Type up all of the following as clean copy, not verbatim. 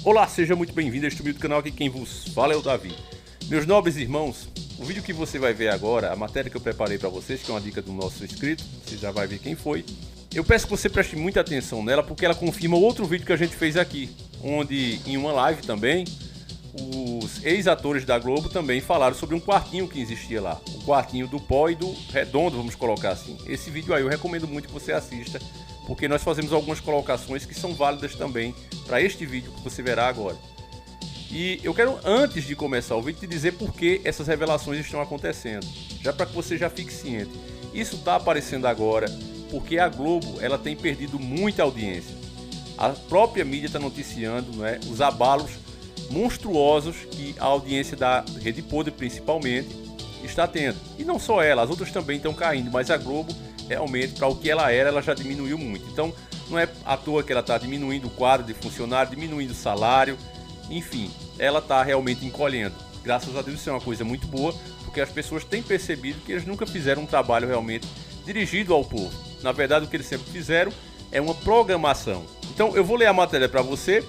Olá, seja muito bem-vindo a este humilde canal. Aqui quem vos fala é o Davi. Meus nobres irmãos, o vídeo que você vai ver agora, a matéria que eu preparei para vocês, que é uma dica do nosso inscrito, você já vai ver quem foi. Eu peço que você preste muita atenção nela, porque ela confirma outro vídeo que a gente fez aqui, onde em uma live também, os ex-atores da Globo também falaram sobre um quartinho que existia lá. O quartinho do pó e do redondo, vamos colocar assim. Esse vídeo aí eu recomendo muito que você assista, porque nós fazemos algumas colocações que são válidas também para este vídeo que você verá agora. E eu quero, antes de começar o vídeo, te dizer por que essas revelações estão acontecendo, já para que você já fique ciente. Isso está aparecendo agora porque a Globo ela tem perdido muita audiência. A própria mídia está noticiando, né, os abalos monstruosos que a audiência da Rede Podre principalmente está tendo. E não só ela, as outras também estão caindo, mas a Globo realmente, para o que ela era, ela já diminuiu muito. Então não é à toa que ela está diminuindo o quadro de funcionário, diminuindo o salário, enfim, ela está realmente encolhendo. Graças a Deus isso é uma coisa muito boa, porque as pessoas têm percebido que eles nunca fizeram um trabalho realmente dirigido ao povo. Na verdade, o que eles sempre fizeram é uma programação. Então eu vou ler a matéria para você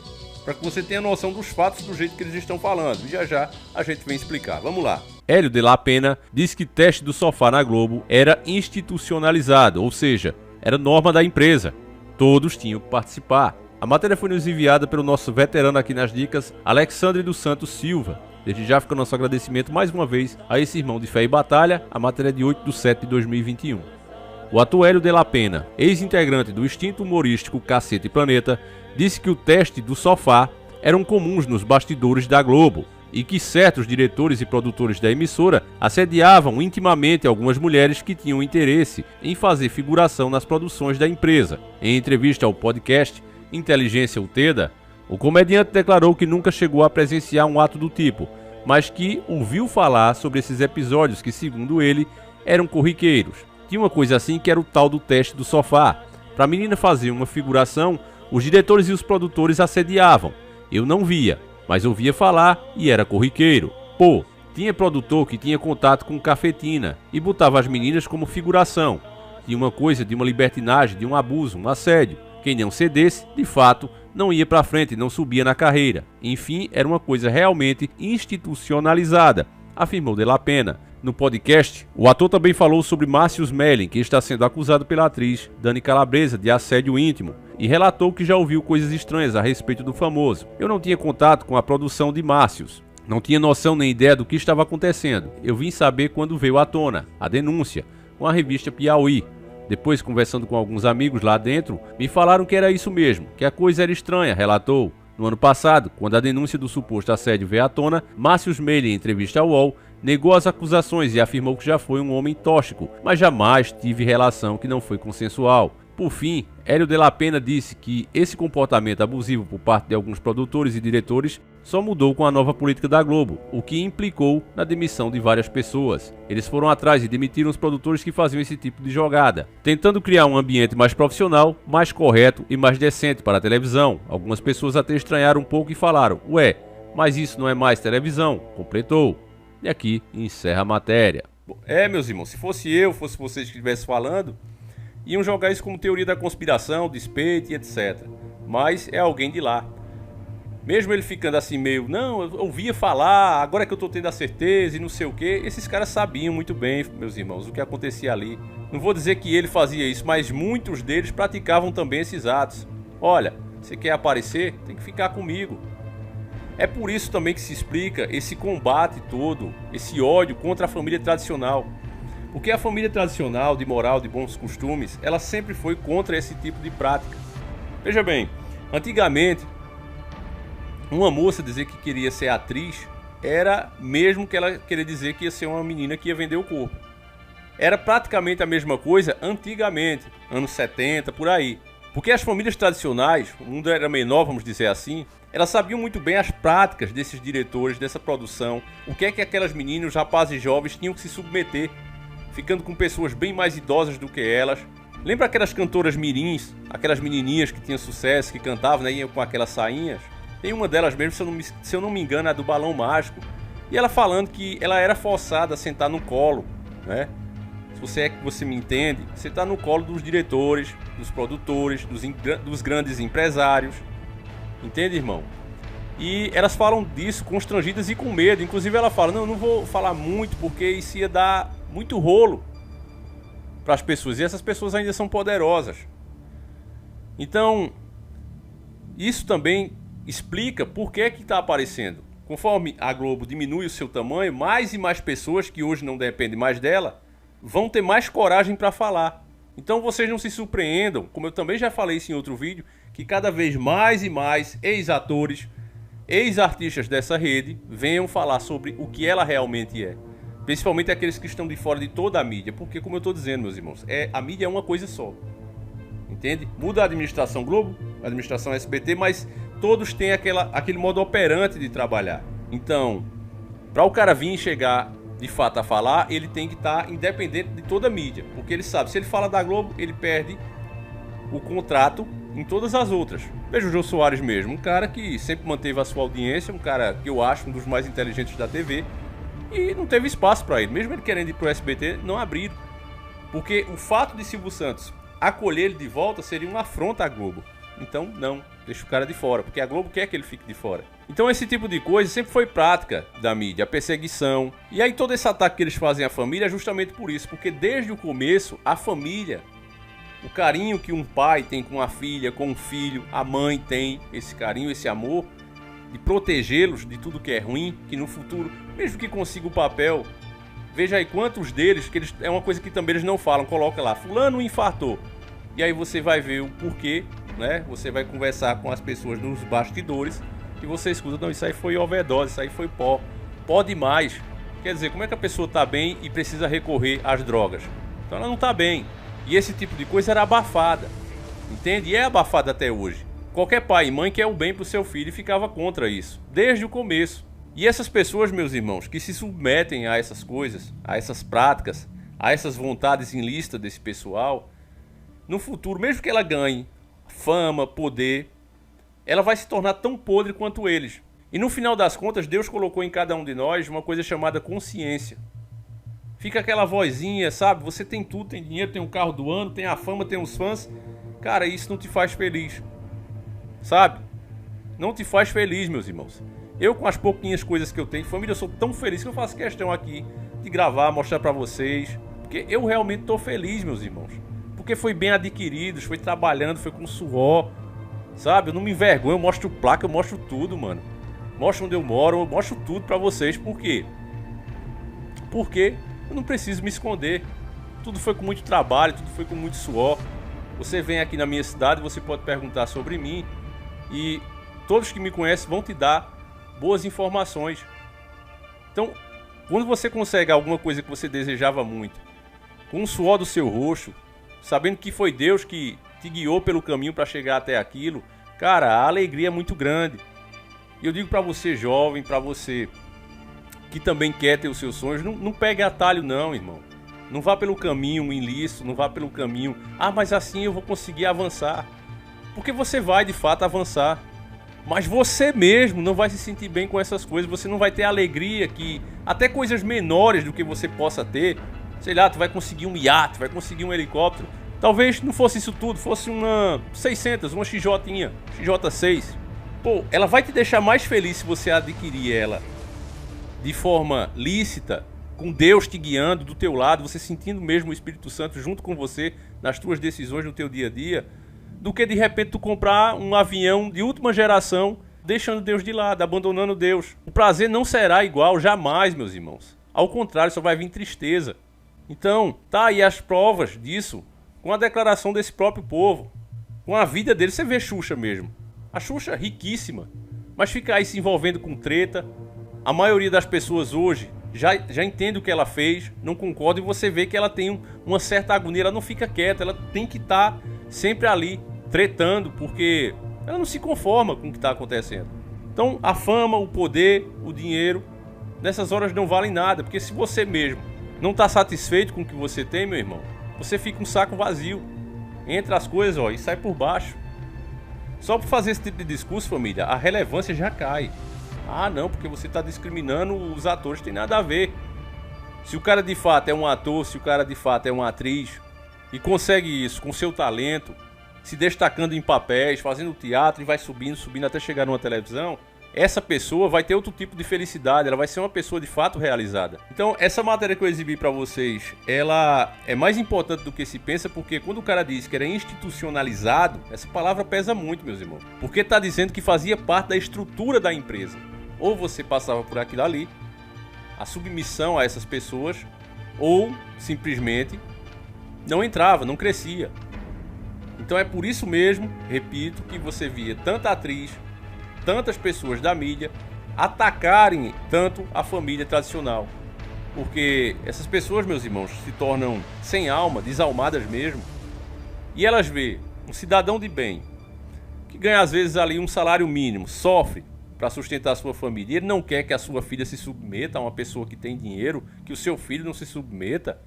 que você tenha noção dos fatos do jeito que eles estão falando. E já a gente vem explicar. Vamos lá. Hélio de la Pena diz que teste do sofá na Globo era institucionalizado, ou seja, era norma da empresa. Todos tinham que participar. A matéria foi nos enviada pelo nosso veterano aqui nas dicas, Alexandre dos Santos Silva. Desde já fica o nosso agradecimento mais uma vez a esse irmão de fé e batalha. A matéria é de 8/7/2021. O ator Hélio de la Pena, ex-integrante do extinto humorístico Cacete Planeta, disse que o teste do sofá eram comuns nos bastidores da Globo e que certos diretores e produtores da emissora assediavam intimamente algumas mulheres que tinham interesse em fazer figuração nas produções da empresa. Em entrevista ao podcast Inteligência Uteda, o comediante declarou que nunca chegou a presenciar um ato do tipo, mas que ouviu falar sobre esses episódios que, segundo ele, eram corriqueiros. Tinha uma coisa assim que era o tal do teste do sofá. Para a menina fazer uma figuração, os diretores e os produtores assediavam. Eu não via, mas ouvia falar e era corriqueiro. Pô, tinha produtor que tinha contato com cafetina e botava as meninas como figuração. Tinha uma coisa de uma libertinagem, de um abuso, um assédio. Quem não cedesse, de fato, não ia para frente, não subia na carreira. Enfim, era uma coisa realmente institucionalizada, afirmou de la Pena. No podcast, o ator também falou sobre Márcio Smelling, que está sendo acusado pela atriz Dani Calabresa de assédio íntimo, e relatou que já ouviu coisas estranhas a respeito do famoso. Eu não tinha contato com a produção de Márcios, não tinha noção nem ideia do que estava acontecendo. Eu vim saber quando veio à tona a denúncia com a revista Piauí. Depois, conversando com alguns amigos lá dentro, me falaram que era isso mesmo, que a coisa era estranha, relatou. No ano passado, quando a denúncia do suposto assédio veio à tona, Márcio Smelling, em entrevista ao UOL, negou as acusações e afirmou que já foi um homem tóxico, mas jamais tive relação que não foi consensual. Por fim, Hélio de la Pena disse que esse comportamento abusivo por parte de alguns produtores e diretores só mudou com a nova política da Globo, o que implicou na demissão de várias pessoas. Eles foram atrás e demitiram os produtores que faziam esse tipo de jogada, tentando criar um ambiente mais profissional, mais correto e mais decente para a televisão. Algumas pessoas até estranharam um pouco e falaram: ué, mas isso não é mais televisão, completou. E aqui encerra a matéria. Meus irmãos, se fosse vocês que estivessem falando, iam jogar isso como teoria da conspiração, despeito e etc. Mas é alguém de lá. Mesmo ele ficando assim meio, não, eu ouvia falar, agora que eu tô tendo a certeza e não sei o que, esses caras sabiam muito bem, meus irmãos, o que acontecia ali. Não vou dizer que ele fazia isso, mas muitos deles praticavam também esses atos. Olha, você quer aparecer? Tem que ficar comigo. É por isso também que se explica esse combate todo, esse ódio contra a família tradicional. Porque a família tradicional, de moral, de bons costumes, ela sempre foi contra esse tipo de prática. Veja bem, antigamente, uma moça dizer que queria ser atriz era mesmo que ela queria dizer que ia ser uma menina que ia vender o corpo. Era praticamente a mesma coisa antigamente, anos 70, por aí. Porque as famílias tradicionais, o mundo era menor, vamos dizer assim, elas sabiam muito bem as práticas desses diretores, dessa produção, o que é que aquelas meninas, os rapazes jovens tinham que se submeter, ficando com pessoas bem mais idosas do que elas. Lembra aquelas cantoras mirins, aquelas menininhas que tinham sucesso, que cantavam, né, iam com aquelas sainhas? Tem uma delas mesmo, se eu não me engano, é a do Balão Mágico, e ela falando que ela era forçada a sentar no colo, né? Se você é que você me entende, você está no colo dos diretores, dos produtores, dos grandes empresários. Entende, irmão? E elas falam disso constrangidas e com medo. Inclusive ela fala, não vou falar muito porque isso ia dar muito rolo para as pessoas. E essas pessoas ainda são poderosas. Então, isso também explica por que está aparecendo. Conforme a Globo diminui o seu tamanho, mais e mais pessoas que hoje não dependem mais dela vão ter mais coragem para falar. Então vocês não se surpreendam, como eu também já falei isso em outro vídeo, que cada vez mais e mais ex-atores, ex-artistas dessa rede venham falar sobre o que ela realmente é. Principalmente aqueles que estão de fora de toda a mídia. Porque, como eu estou dizendo, meus irmãos, a mídia é uma coisa só. Entende? Muda a administração Globo, a administração SBT, mas todos têm aquele modo operante de trabalhar. Então, para o cara vir e chegar de fato a falar, ele tem que estar independente de toda a mídia. Porque ele sabe, se ele fala da Globo, ele perde o contrato em todas as outras. Veja o Jô Soares mesmo, um cara que sempre manteve a sua audiência, um cara que eu acho um dos mais inteligentes da TV, e não teve espaço para ele. Mesmo ele querendo ir pro SBT, não abriram. Porque o fato de Silvio Santos acolher ele de volta seria uma afronta à Globo. Então, não, deixa o cara de fora, porque a Globo quer que ele fique de fora. Então esse tipo de coisa sempre foi prática da mídia, a perseguição. E aí todo esse ataque que eles fazem à família é justamente por isso, porque desde o começo, a família, o carinho que um pai tem com a filha, com um filho, a mãe tem esse carinho, esse amor, de protegê-los de tudo que é ruim, que no futuro, mesmo que consiga o papel, veja aí quantos deles, que eles, é uma coisa que também eles não falam, coloca lá, fulano infartou. E aí você vai ver o porquê, né? Você vai conversar com as pessoas nos bastidores e você escuta, não, isso aí foi overdose, isso aí foi pó demais. Quer dizer, como é que a pessoa tá bem e precisa recorrer às drogas? Então ela não tá bem. E esse tipo de coisa era abafada, entende? E é abafada até hoje. Qualquer pai e mãe quer o bem pro seu filho e ficava contra isso, desde o começo. E essas pessoas, meus irmãos, que se submetem a essas coisas, a essas práticas, a essas vontades ilícitas desse pessoal, no futuro, mesmo que ela ganhe fama, poder, ela vai se tornar tão podre quanto eles. E no final das contas, Deus colocou em cada um de nós uma coisa chamada consciência. Fica aquela vozinha, sabe? Você tem tudo, tem dinheiro, tem um carro do ano, tem a fama, tem os fãs. Cara, isso não te faz feliz, sabe? Não te faz feliz, meus irmãos. Eu, com as pouquinhas coisas que eu tenho, família, eu sou tão feliz que eu faço questão aqui de gravar, mostrar pra vocês. Porque eu realmente tô feliz, meus irmãos. Porque foi bem adquirido, foi trabalhando, foi com suor, sabe? Eu não me envergonho, eu mostro placa, eu mostro tudo, mano. Mostro onde eu moro, eu mostro tudo pra vocês. Por quê? Porque eu não preciso me esconder. Tudo foi com muito trabalho, tudo foi com muito suor. Você vem aqui na minha cidade, você pode perguntar sobre mim e todos que me conhecem vão te dar boas informações. Então, quando você consegue alguma coisa que você desejava muito, com o suor do seu rosto, sabendo que foi Deus que te guiou pelo caminho para chegar até aquilo, cara, a alegria é muito grande. E eu digo para você jovem, para você que também quer ter os seus sonhos, não pegue atalho não, irmão. Não vá pelo caminho ilícito, não vá pelo caminho, mas assim eu vou conseguir avançar. Porque você vai de fato avançar. Mas você mesmo não vai se sentir bem com essas coisas. Você não vai ter alegria que até coisas menores do que você possa ter, sei lá, tu vai conseguir um iate, vai conseguir um helicóptero. Talvez não fosse isso tudo, fosse uma 600, uma XJ-inha, XJ6. Pô, ela vai te deixar mais feliz se você adquirir ela de forma lícita, com Deus te guiando do teu lado, você sentindo mesmo o Espírito Santo junto com você nas tuas decisões no teu dia a dia, do que de repente tu comprar um avião de última geração, deixando Deus de lado, abandonando Deus. O prazer não será igual, jamais, meus irmãos. Ao contrário, só vai vir tristeza. Então, tá aí as provas disso, com a declaração desse próprio povo, com a vida dele. Você vê Xuxa mesmo. A Xuxa riquíssima, mas fica aí se envolvendo com treta. A maioria das pessoas hoje já entende o que ela fez, não concorda, e você vê que ela tem uma certa agonia, ela não fica quieta, ela tem que estar sempre ali, tretando, porque ela não se conforma com o que está acontecendo. Então a fama, o poder, o dinheiro, nessas horas não valem nada, porque se você mesmo não está satisfeito com o que você tem, meu irmão, você fica um saco vazio, entra as coisas e sai por baixo. Só por fazer esse tipo de discurso, família, a relevância já cai. Não, porque você está discriminando os atores, tem nada a ver. Se o cara de fato é um ator, se o cara de fato é uma atriz e consegue isso com seu talento, se destacando em papéis, fazendo teatro e vai subindo até chegar numa televisão, essa pessoa vai ter outro tipo de felicidade, ela vai ser uma pessoa de fato realizada. Então, essa matéria que eu exibi para vocês, ela é mais importante do que se pensa, porque quando o cara diz que era institucionalizado, essa palavra pesa muito, meus irmãos. Porque tá dizendo que fazia parte da estrutura da empresa. Ou você passava por aquilo ali, a submissão a essas pessoas, ou simplesmente não entrava, não crescia. Então é por isso mesmo, repito, que você via tanta atriz, tantas pessoas da mídia atacarem tanto a família tradicional. Porque essas pessoas, meus irmãos, se tornam sem alma, desalmadas mesmo. E elas vê um cidadão de bem, que ganha às vezes ali um salário mínimo, sofre para sustentar a sua família. E ele não quer que a sua filha se submeta a uma pessoa que tem dinheiro, que o seu filho não se submeta,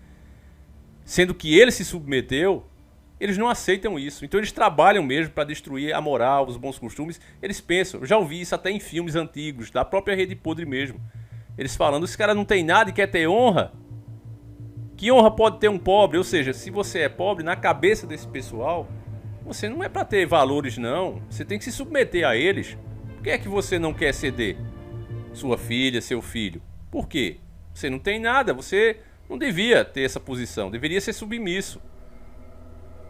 sendo que ele se submeteu. Eles não aceitam isso, então eles trabalham mesmo para destruir a moral, os bons costumes. Eles pensam, eu já ouvi isso até em filmes antigos, da própria Rede Podre mesmo. Eles falando, esse cara não tem nada e quer ter honra? Que honra pode ter um pobre? Ou seja, se você é pobre, na cabeça desse pessoal, você não é para ter valores não, você tem que se submeter a eles. Por que é que você não quer ceder? Sua filha, seu filho. Por quê? Você não tem nada, você não devia ter essa posição, deveria ser submisso.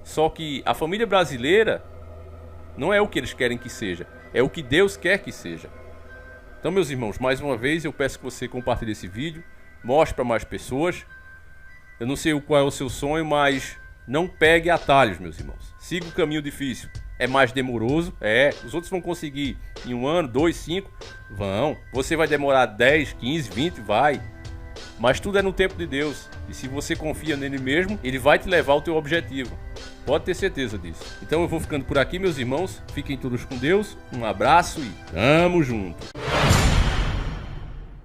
Só que a família brasileira não é o que eles querem que seja, é o que Deus quer que seja. Então, meus irmãos, mais uma vez eu peço que você compartilhe esse vídeo, mostre para mais pessoas. Eu não sei qual é o seu sonho, mas não pegue atalhos, meus irmãos. Siga o caminho difícil. É mais demoroso, os outros vão conseguir em 1 ano, 2, 5, vão. Você vai demorar 10, 15, 20, vai. Mas tudo é no tempo de Deus. E se você confia nele mesmo, ele vai te levar ao teu objetivo. Pode ter certeza disso. Então eu vou ficando por aqui, meus irmãos. Fiquem todos com Deus. Um abraço e tamo junto.